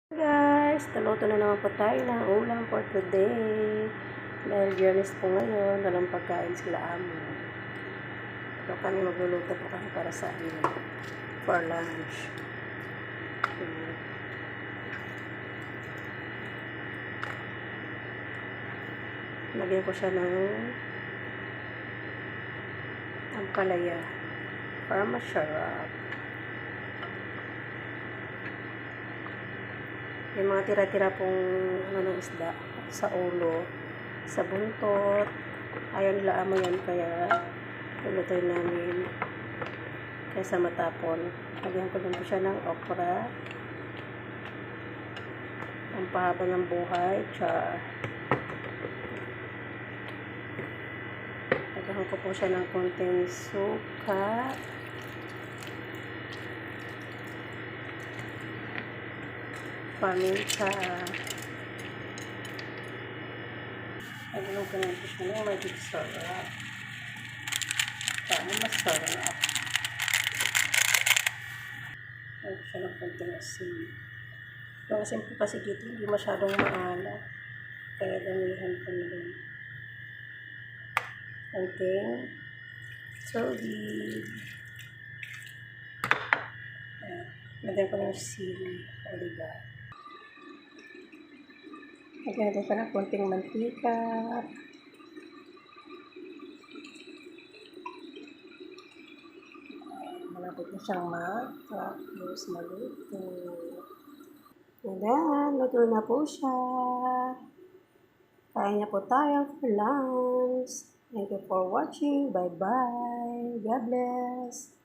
Guys, naluto na naman po tayo ng ulam for today. Dahil Biyernes po ngayon, walang pagkain sila amo. So kami magluluto po kami para sa amin for lunch. Lagyan ko siya ng ampalaya para masarap. Yung mga tira-tira pong ng isda sa ulo, sa buntot, ayaw nila amo yan, kaya lulutuin namin kaysa matapon. Lagyan ko din po siya ng okra, ang pahaba ng buhay, char. Lagyan ko po siya ng konting suka, paminta. Lagyan ko na po siya ng magic syrup para masarap. Lagyan ko siya ng konting asin. Yung asin po kasi dito hindi masyadong maalat, kaya damihan ko na din. Konting tubig. Lagyan ko ng sili, oliva. Lagyan ko ng konting mantika. Malapit na siyang matapos maluto. Ayan, luto na po siya. Kain na po tayo for lunch. Thank you for watching. Bye-bye. God bless.